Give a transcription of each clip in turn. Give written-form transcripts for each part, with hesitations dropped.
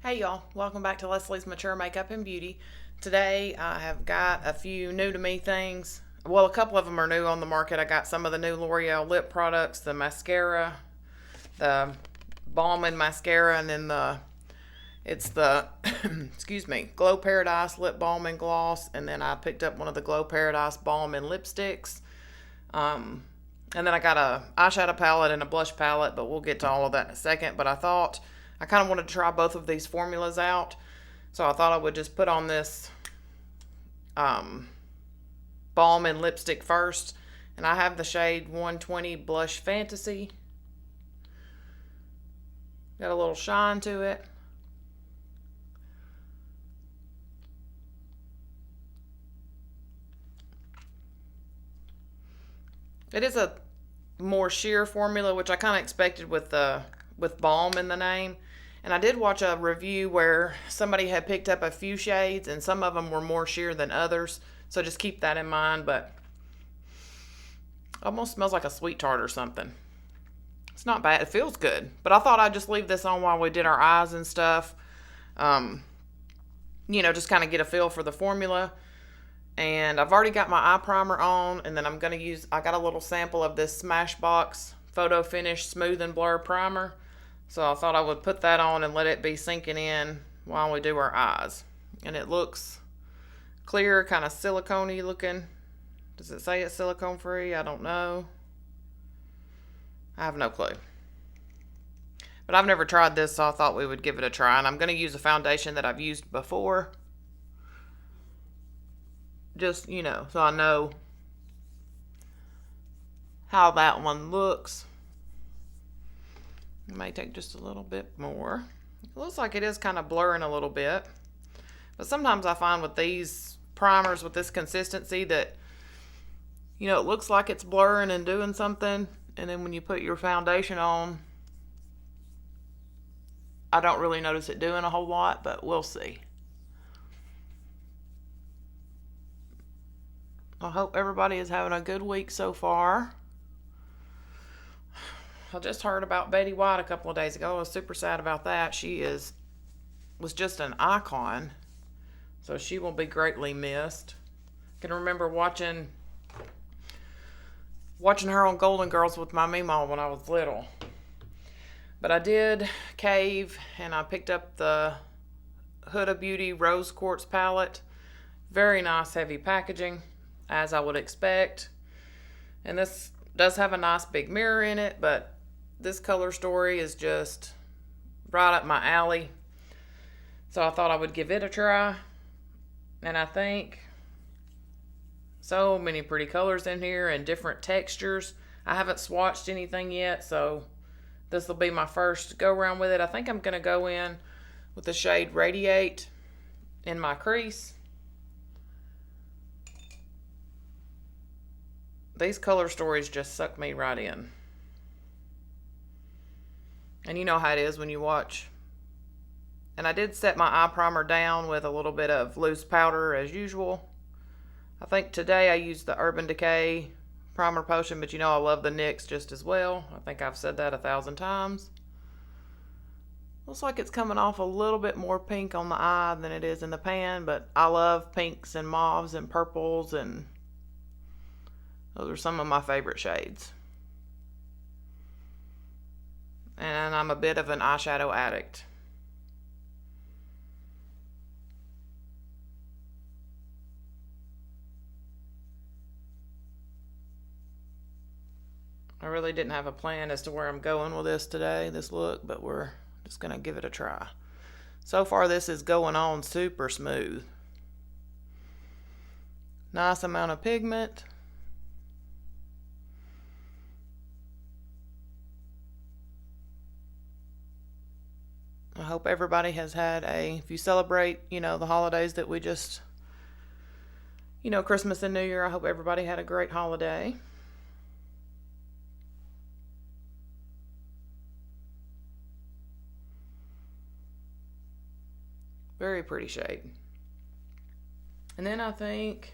Hey y'all, welcome back to Leslie's Mature Makeup and Beauty. Today I have got a few new to me things. Well, a couple of them are new on the market. I got some of the new L'Oreal lip products, the mascara, the Balm and mascara, and then it's the excuse me, Glow Paradise lip balm and gloss, and then I picked up one of the Glow Paradise balm and lipsticks. And then I got a eyeshadow palette and a blush palette, but we'll get to all of that in a second. But I thought I kind of wanted to try both of these formulas out. So I thought I would just put on this balm and lipstick first. And I have the shade 120 Blush Fantasy. Got a little shine to it. It is a more sheer formula, which I kind of expected with balm in the name. And I did watch a review where somebody had picked up a few shades and some of them were more sheer than others. So just keep that in mind. But almost smells like a sweet tart or something. It's not bad. It feels good. But I thought I'd just leave this on while we did our eyes and stuff. Just kind of get a feel for the formula. And I've already got my eye primer on, and then I got a little sample of this Smashbox Photo Finish Smooth and Blur Primer. So I thought I would put that on and let it be sinking in while we do our eyes. And it looks clear, kind of silicone-y looking. Does it say it's silicone free? I don't know. I have no clue. But I've never tried this, so I thought we would give it a try. And I'm going to use a foundation that I've used before. Just, so I know how that one looks. I may take just a little bit more. It looks like it is kind of blurring a little bit. But sometimes I find with these primers with this consistency that, it looks like it's blurring and doing something. And then when you put your foundation on, I don't really notice it doing a whole lot, but we'll see. I hope everybody is having a good week so far. I just heard about Betty White a couple of days ago. I was super sad about that. She was just an icon. So she will be greatly missed. I can remember watching her on Golden Girls with my Meemaw when I was little. But I did cave and I picked up the Huda Beauty Rose Quartz palette. Very nice heavy packaging, as I would expect. And this does have a nice big mirror in it, but this color story is just right up my alley. So I thought I would give it a try. And I think so many pretty colors in here and different textures. I haven't swatched anything yet, so this will be my first go around with it. I think I'm going to go in with the shade Radiate in my crease. These color stories just suck me right in. And you know how it is when you watch. And I did set my eye primer down with a little bit of loose powder as usual. I think today I used the Urban Decay Primer Potion, but I love the NYX just as well. I think I've said that 1,000 times. Looks like it's coming off a little bit more pink on the eye than it is in the pan, but I love pinks and mauves and purples, and those are some of my favorite shades. And I'm a bit of an eyeshadow addict. I really didn't have a plan as to where I'm going with this today, this look, but we're just going to give it a try. So far this is going on super smooth. Nice amount of pigment. I hope everybody has had if you celebrate, the holidays that we just, Christmas and New Year, I hope everybody had a great holiday. Very pretty shade. And then I think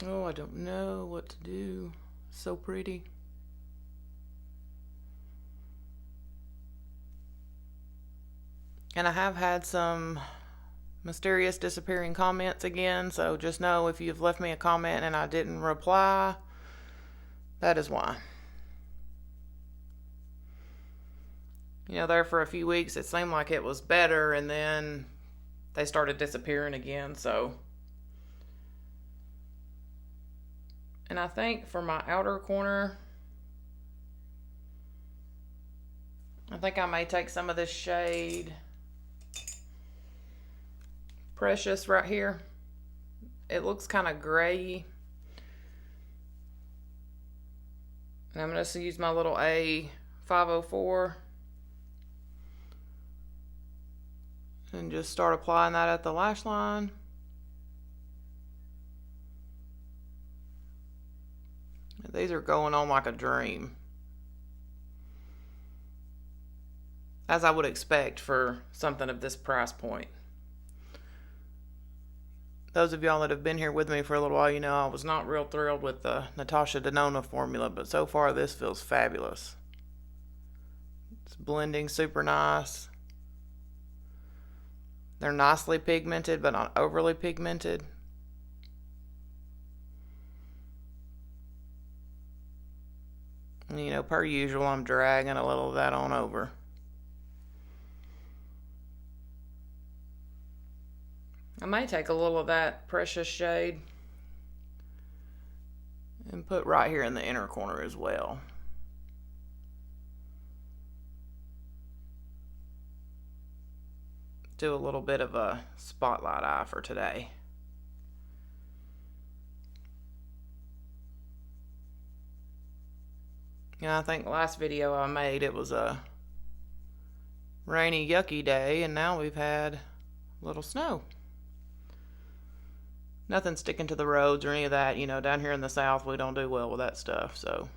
I don't know what to do. So pretty. And I have had some mysterious disappearing comments again, so just know if you've left me a comment and I didn't reply, that is why. You know, there for a few weeks it seemed like it was better, and then they started disappearing again, so. And I think for my outer corner, I think I may take some of this shade Precious right here. It looks kind of gray. And I'm going to use my little A504 and just start applying that at the lash line. These are going on like a dream, as I would expect for something of this price point. Those of y'all that have been here with me for a little while, you know I was not real thrilled with the Natasha Denona formula, but so far this feels fabulous. It's blending super nice. They're nicely pigmented, but not overly pigmented. And, you know, per usual, I'm dragging a little of that on over. I may take a little of that Precious shade and put right here in the inner corner as well. Do a little bit of a spotlight eye for today. Yeah, I think the last video I made, it was a rainy, yucky day, and now we've had a little snow. Nothing sticking to the roads or any of that. You know, down here in the South, we don't do well with that stuff, so.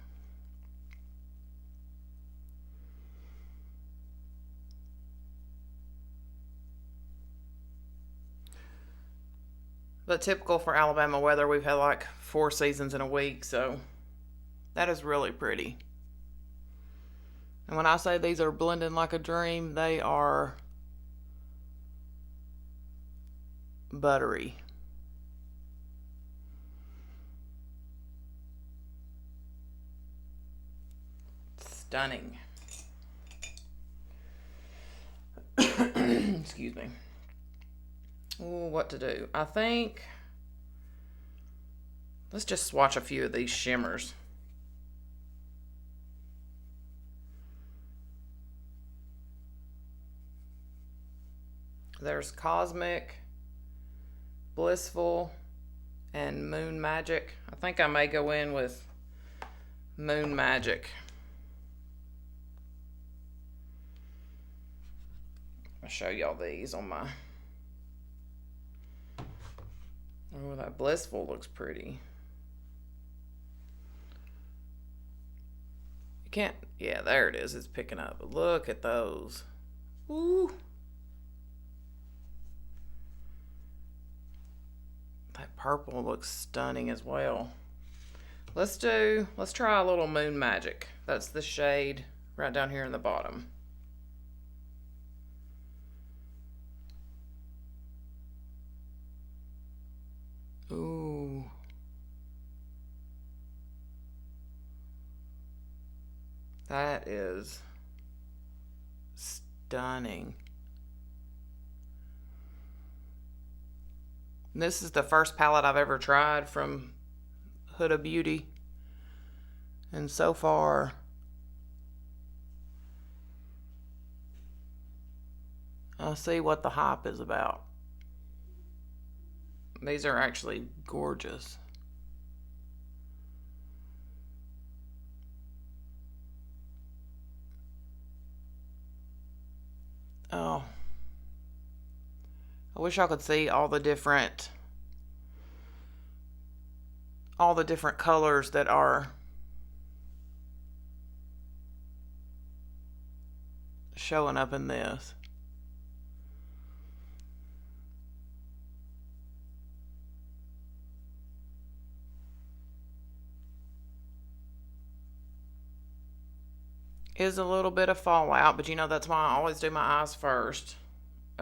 But typical for Alabama weather, we've had like 4 seasons in a week, so that is really pretty. And when I say these are blending like a dream, they are buttery. Stunning. Excuse me. Ooh, what to do? I think let's just swatch a few of these shimmers. There's Cosmic, Blissful, and Moon Magic. I think I may go in with Moon Magic. I'll show y'all these on my. Oh, that Blissful looks pretty. You can't, yeah, there it is. It's picking up. But look at those. Ooh. That purple looks stunning as well. Let's try a little Moon Magic. That's the shade right down here in the bottom. Ooh. That is stunning. This is the first palette I've ever tried from Huda Beauty. And so far, I see what the hype is about. These are actually gorgeous. Oh. I wish I could see all the different colors that are showing up in this. Is a little bit of fallout, but you know that's why I always do my eyes first.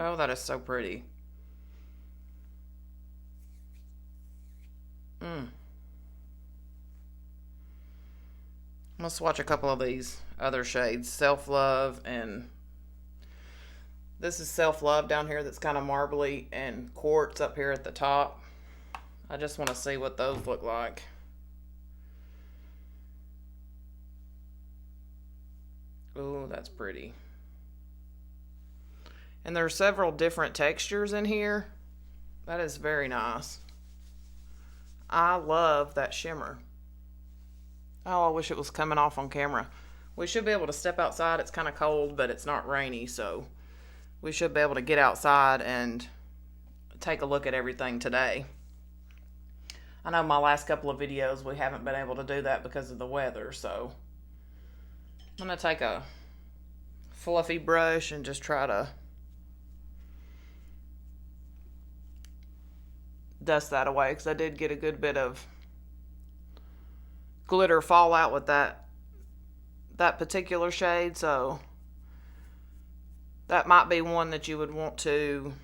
Oh, that is so pretty. Let's swatch a couple of these other shades. Self Love, and this is Self Love down here that's kind of marbly, and Quartz up here at the top. I just want to see what those look like. Oh, that's pretty. And there are several different textures in here. That is very nice. I love that shimmer. Oh, I wish it was coming off on camera. We should be able to step outside. It's kind of cold, but it's not rainy, so we should be able to get outside and take a look at everything today. I know my last couple of videos we haven't been able to do that because of the weather, so I'm going to take a fluffy brush and just try to dust that away, because I did get a good bit of glitter fallout with that particular shade, so that might be one that you would want to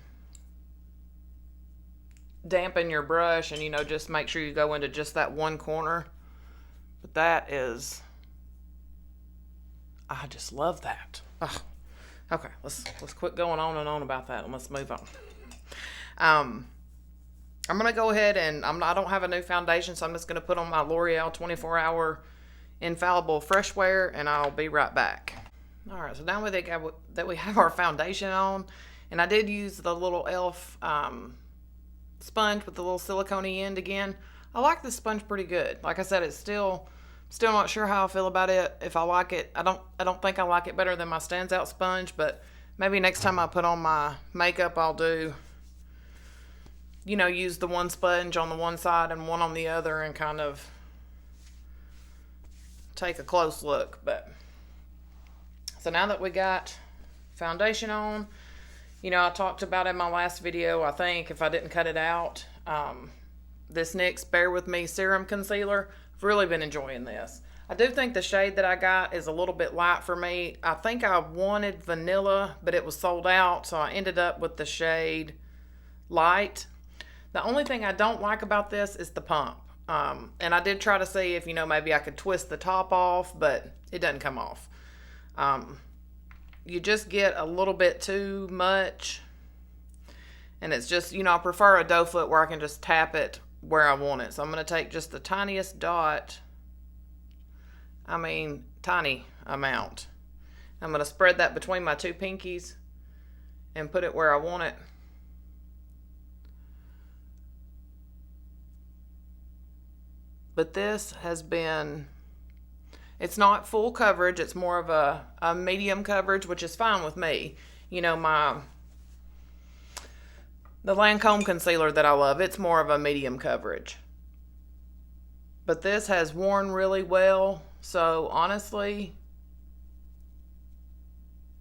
dampen your brush and, you know, just make sure you go into just that one corner. But that is, I just love that. Ugh. Okay, let's quit going on and on about that, and let's move on. I'm going to go ahead and I don't have a new foundation, so I'm just going to put on my L'Oreal 24-hour Infallible Fresh Wear, and I'll be right back. All right, so now that we have our foundation on, and I did use the little e.l.f. Sponge with the little silicone end again. I like this sponge pretty good. Like I said, it's still not sure how I feel about it. If I like it, I don't think I like it better than my Stands Out sponge, but maybe next time I put on my makeup, I'll do, you know, use the one sponge on the one side and one on the other and kind of take a close look. But so now that we got foundation on, you know, I talked about in my last video, I think, if I didn't cut it out, this NYX Bear With Me Serum Concealer. I've really been enjoying this. I do think the shade that I got is a little bit light for me. I think I wanted vanilla, but it was sold out, so I ended up with the shade Light. The only thing I don't like about this is the pump. And I did try to see if, you know, maybe I could twist the top off, but it doesn't come off. You just get a little bit too much. And it's just, you know, I prefer a doe foot where I can just tap it where I want it. So I'm going to take just the tiniest dot. I mean, tiny amount. I'm going to spread that between my two pinkies and put it where I want it. But this has been, it's not full coverage. It's more of a medium coverage, which is fine with me. You know, the Lancome concealer that I love, it's more of a medium coverage. But this has worn really well. So honestly,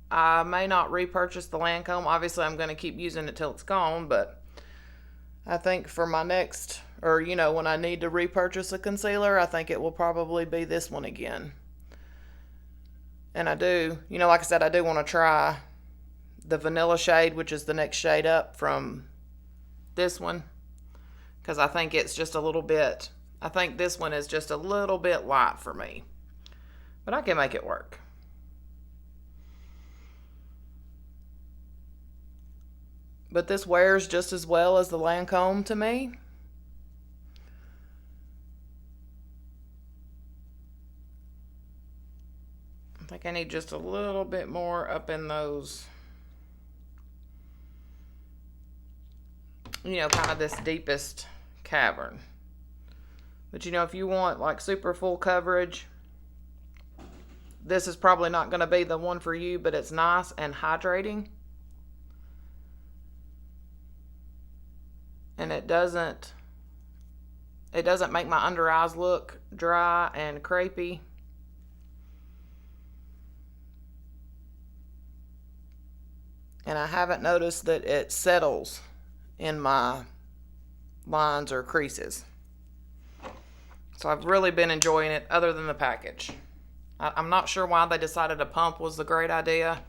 I may not repurchase the Lancome. Obviously, I'm going to keep using it till it's gone. But I think for my next, or, you know, when I need to repurchase a concealer, I think it will probably be this one again. And I do, you know, like I said, I do want to try the vanilla shade, which is the next shade up from this one, because I think it's just a little bit, I think this one is just a little bit light for me. But I can make it work. But this wears just as well as the Lancome to me. I think I need just a little bit more up in those, you know, kind of this deepest cavern. But, you know, if you want like super full coverage, this is probably not going to be the one for you, but it's nice and hydrating. And it doesn't make my under eyes look dry and crepey. And I haven't noticed that it settles in my lines or creases. So I've really been enjoying it, other than the package. I'm not sure why they decided a pump was the great idea.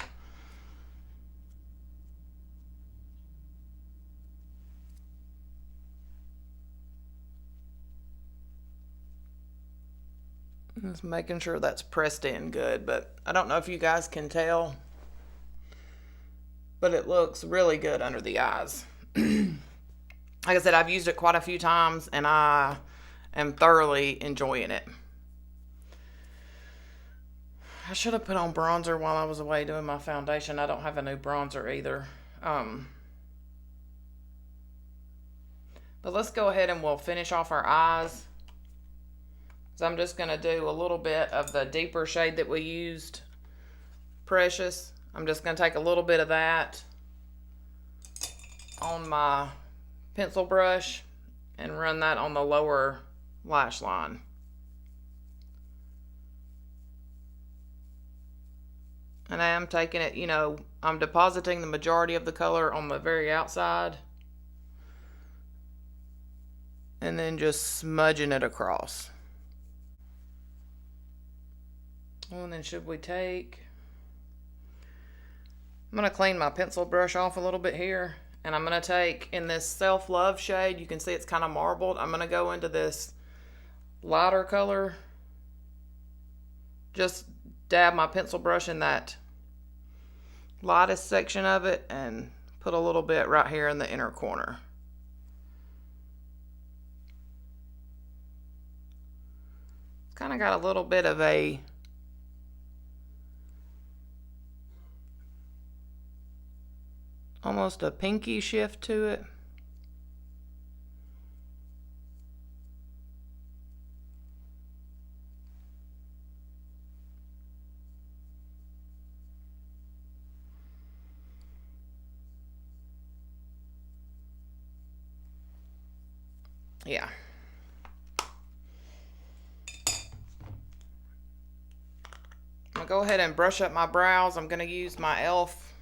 Just making sure that's pressed in good, but I don't know if you guys can tell, but it looks really good under the eyes. Like I said, I've used it quite a few times and I am thoroughly enjoying it. I should have put on bronzer while I was away doing my foundation. I don't have a new bronzer either. But let's go ahead and we'll finish off our eyes. So I'm just going to do a little bit of the deeper shade that we used, Precious. I'm just going to take a little bit of that on my pencil brush and run that on the lower lash line. And I am taking it, you know, I'm depositing the majority of the color on the very outside and then just smudging it across. And then should we take, I'm going to clean my pencil brush off a little bit here, and I'm going to take, in this Self-Love shade, you can see it's kind of marbled, I'm going to go into this lighter color, just dab my pencil brush in that lightest section of it and put a little bit right here in the inner corner. It's kind of got a little bit of a almost a pinky shift to it. Yeah. I'm going to go ahead and brush up my brows. I'm going to use my e.l.f.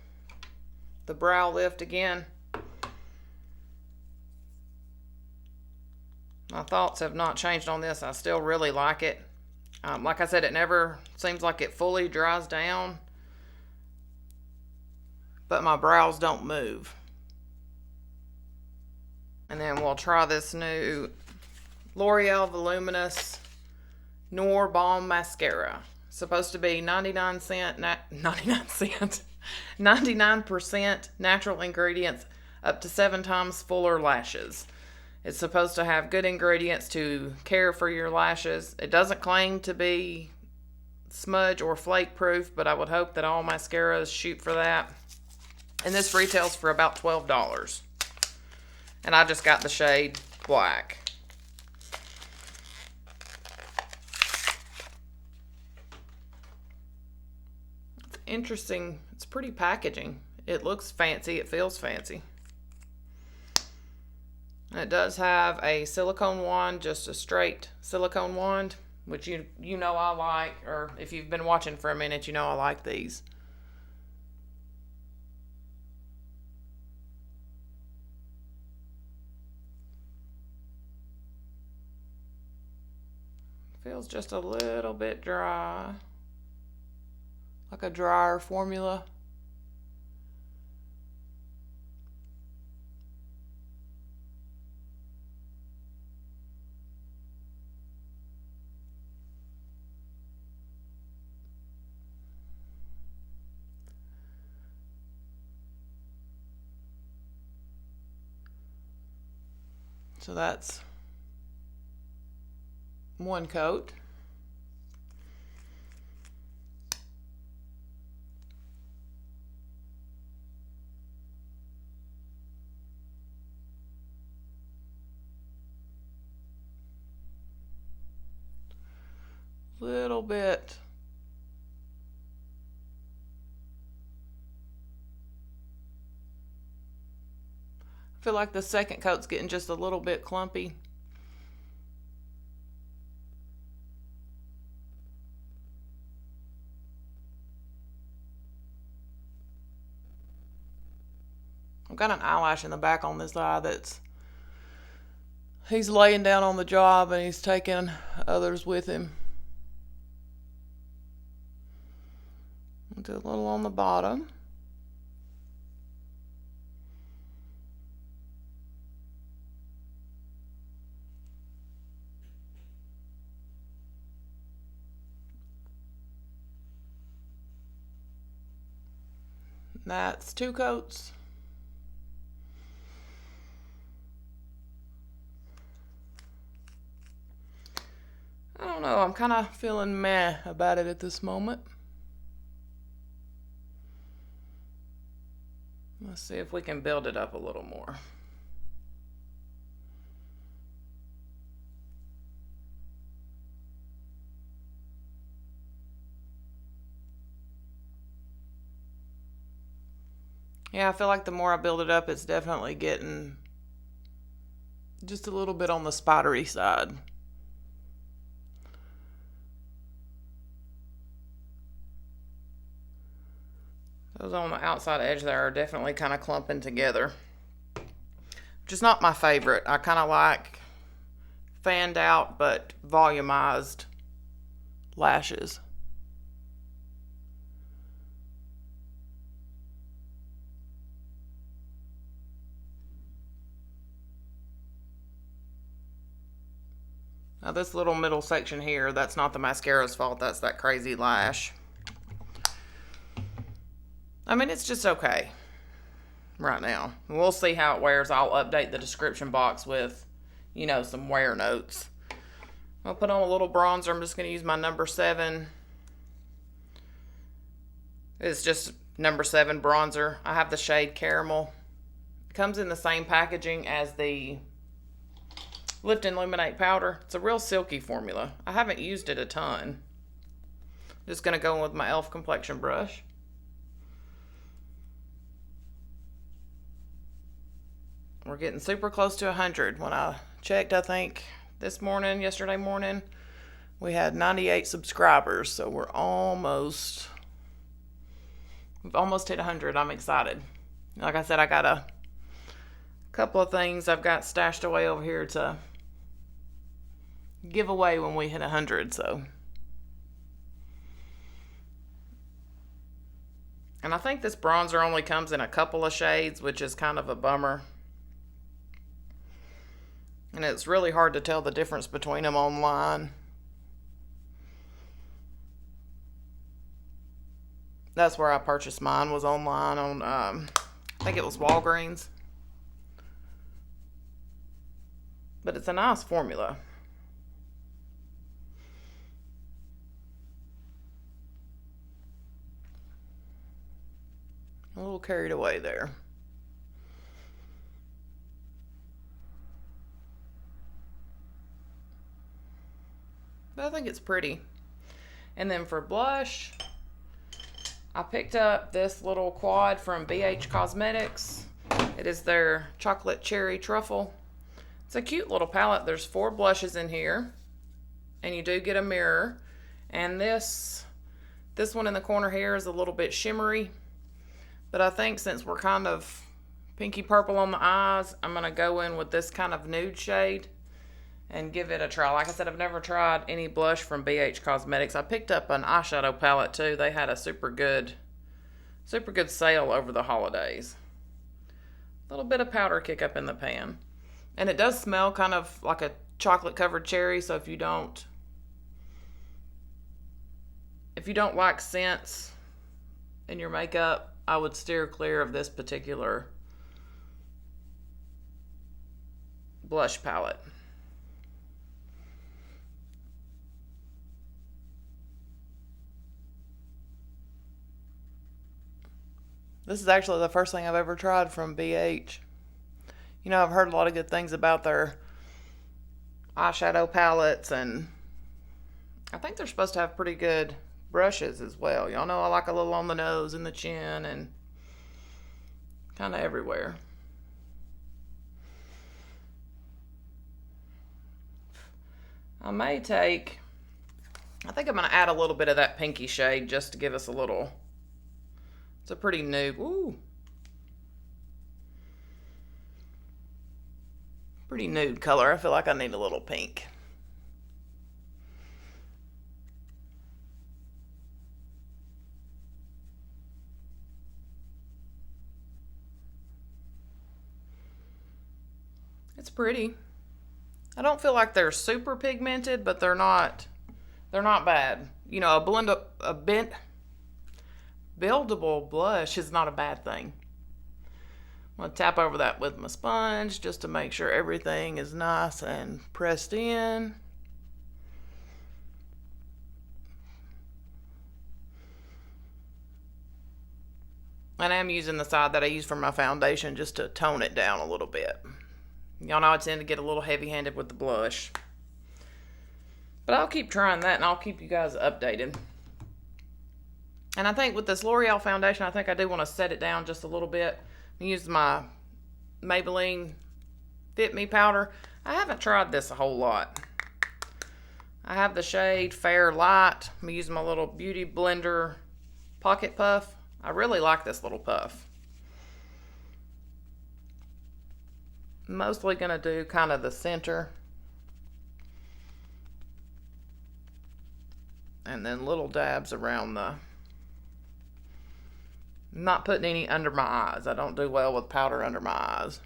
the brow lift again. My thoughts have not changed on this. I still really like it. Like I said, it never seems like it fully dries down, but my brows don't move. And then we'll try this new L'Oreal Voluminous Noir Balm Mascara. It's supposed to be 99% natural ingredients, up to 7 times fuller lashes. It's supposed to have good ingredients to care for your lashes. It doesn't claim to be smudge or flake proof, but I would hope that all mascaras shoot for that. And this retails for about $12. And I just got the shade black. It's interesting. It's pretty packaging. It looks fancy. It feels fancy. And it does have a silicone wand, just a straight silicone wand, which you know I like, or if you've been watching for a minute, you know I like these. Feels just a little bit dry, like a drier formula. So that's one coat. Little bit. I feel like the second coat's getting just a little bit clumpy. I've got an eyelash in the back on this eye that's, he's laying down on the job and he's taking others with him. I'll do a little on the bottom. That's 2 coats. I don't know, I'm kind of feeling meh about it at this moment. Let's see if we can build it up a little more. Yeah, I feel like the more I build it up, it's definitely getting just a little bit on the spidery side. Those on the outside edge there are definitely kind of clumping together. Which is not my favorite. I kind of like fanned out but volumized lashes. Now this little middle section here, that's not the mascara's fault, that's that crazy lash. I mean, it's just okay right now. We'll see how it wears. I'll update the description box with, you know, some wear notes. I'll put on a little bronzer. I'm just going to use my number 7. It's just number 7 bronzer. I have the shade Caramel. It comes in the same packaging as the Lift and Illuminate powder. It's a real silky formula. I haven't used it a ton. Just going to go in with my e.l.f. complexion brush. We're getting super close to 100. When I checked, I think yesterday morning, we had 98 subscribers. So we've almost hit 100. I'm excited. Like I said, I got a couple of things I've got stashed away over here to give away when we hit 100. So, and I think this bronzer only comes in a couple of shades, which is kind of a bummer. And it's really hard to tell the difference between them online. That's where I purchased mine, was online on, I think it was Walgreens. But it's a nice formula. A little carried away there. But I think it's pretty. And then for blush, I picked up this little quad from BH Cosmetics. It is their Chocolate Cherry Truffle. It's a cute little palette. There's 4 blushes in here. And you do get a mirror. And this one in the corner here is a little bit shimmery. But I think since we're kind of pinky purple on the eyes, I'm going to go in with this kind of nude shade and give it a try. Like I said, I've never tried any blush from BH Cosmetics. I picked up an eyeshadow palette too. They had a super good sale over the holidays. A little bit of powder kick up in the pan. And it does smell kind of like a chocolate covered cherry, so if you don't like scents in your makeup, I would steer clear of this particular blush palette. This is actually the first thing I've ever tried from BH. You know, I've heard a lot of good things about their eyeshadow palettes, and I think they're supposed to have pretty good brushes as well. Y'all know I like a little on the nose and the chin and kind of everywhere. I think I'm going to add a little bit of that pinky shade just to give us a little. It's a pretty nude. Ooh. Pretty nude color. I feel like I need a little pink. It's pretty. I don't feel like they're super pigmented, but they're not bad. You know, a buildable blush is not a bad thing. I'm going to tap over that with my sponge just to make sure everything is nice and pressed in. And I'm using the side that I use for my foundation just to tone it down a little bit. Y'all know I tend to get a little heavy-handed with the blush. But I'll keep trying that and I'll keep you guys updated. And I think with this L'Oreal foundation, I think I do want to set it down just a little bit. I use my Maybelline Fit Me Powder. I haven't tried this a whole lot. I have the shade Fair Light. I'm using my little Beauty Blender Pocket Puff. I really like this little puff. Mostly going to do kind of the center. And then little dabs around the... I'm not putting any under my eyes. I don't do well with powder under my eyes.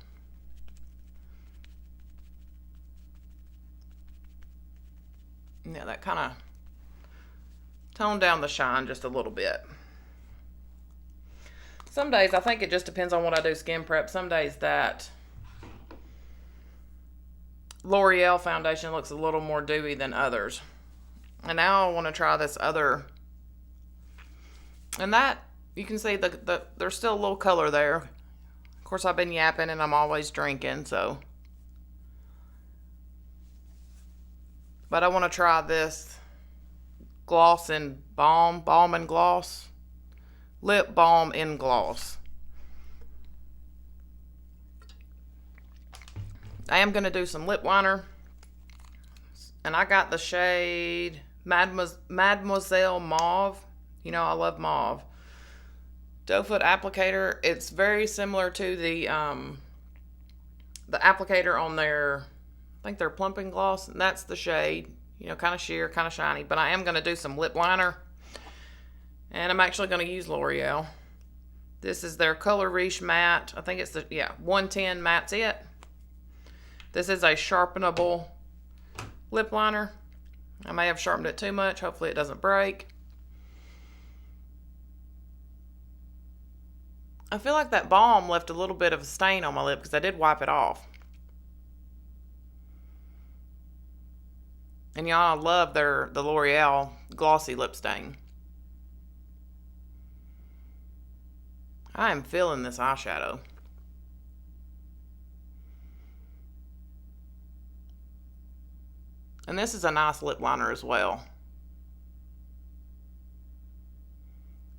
Yeah, that kind of toned down the shine just a little bit. Some days, I think it just depends on what I do skin prep. Some days that L'Oreal foundation looks a little more dewy than others. And now I want to try this other. And that, you can see there's still a little color there. Of course, I've been yapping and I'm always drinking, so. But I want to try this gloss and balm and gloss. Lip balm in gloss. I am going to do some lip liner. And I got the shade Mademoiselle Mauve. You know I love mauve. Doe Foot applicator. It's very similar to the applicator on their, I think their plumping gloss. And that's the shade. You know, kind of sheer, kind of shiny. But I am going to do some lip liner. And I'm actually going to use L'Oreal. This is their Color Riche Matte. I think it's the, 110 Matte's It. This is a sharpenable lip liner. I may have sharpened it too much. Hopefully it doesn't break. I feel like that balm left a little bit of a stain on my lip because I did wipe it off. And y'all, I love the L'Oreal Glossy Lip Stain. I am feeling this eyeshadow. And this is a nice lip liner as well.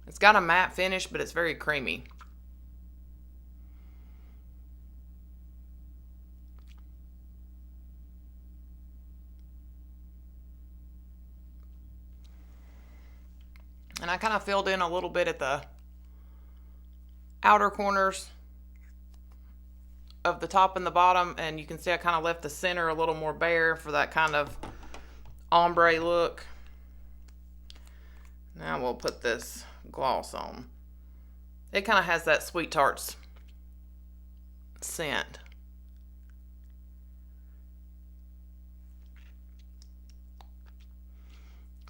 It's got a matte finish, but it's very creamy. And I kind of filled in a little bit at the outer corners of the top and the bottom, and you can see I kind of left the center a little more bare for that kind of ombre look. Now we'll put this gloss on. It kind of has that Sweet Tarts scent.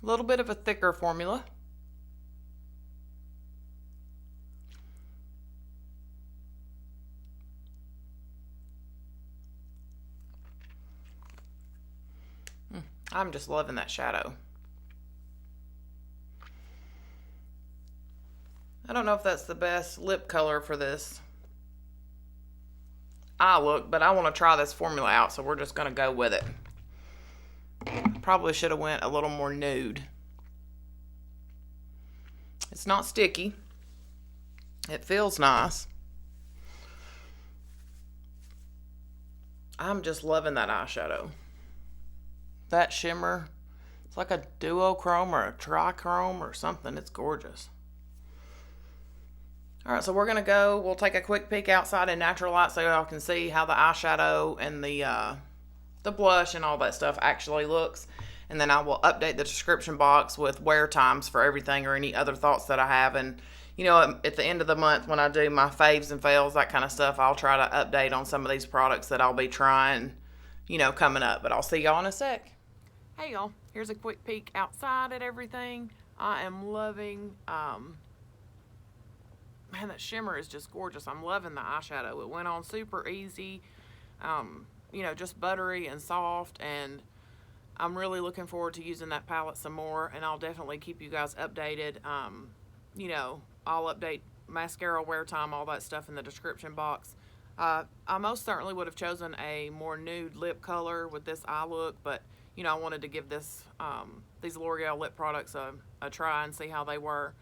A little bit of a thicker formula. I'm just loving that shadow. I don't know if that's the best lip color for this eye look, but I want to try this formula out, so we're just going to go with it. Probably should have went a little more nude. It's not sticky. It feels nice. I'm just loving that eyeshadow. That shimmer, it's like a duochrome or a trichrome or something. It's gorgeous. All right, so we're gonna go. We'll take a quick peek outside in natural light so y'all can see how the eyeshadow and the blush and all that stuff actually looks. And then I will update the description box with wear times for everything or any other thoughts that I have. And you know, at the end of the month when I do my faves and fails, that kind of stuff, I'll try to update on some of these products that I'll be trying, you know, coming up. But I'll see y'all in a sec. Hey y'all, here's a quick peek outside at everything. I am loving man, that shimmer is just gorgeous. I'm loving the eyeshadow. It went on super easy, you know, just buttery and soft, and I'm really looking forward to using that palette some more, and I'll definitely keep you guys updated. You know, I'll update mascara wear time, all that stuff in the description box. I most certainly would have chosen a more nude lip color with this eye look, but you know, I wanted to give this these L'Oreal lip products a try and see how they were.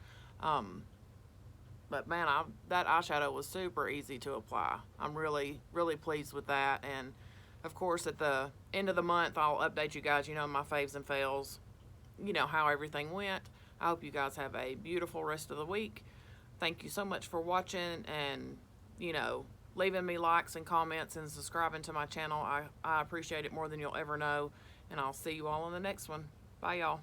But man, that eyeshadow was super easy to apply. I'm really, really pleased with that. And of course, at the end of the month, I'll update you guys, you know, my faves and fails, you know, how everything went. I hope you guys have a beautiful rest of the week. Thank you so much for watching and, you know, leaving me likes and comments and subscribing to my channel. I appreciate it more than you'll ever know. And I'll see you all in the next one. Bye, y'all.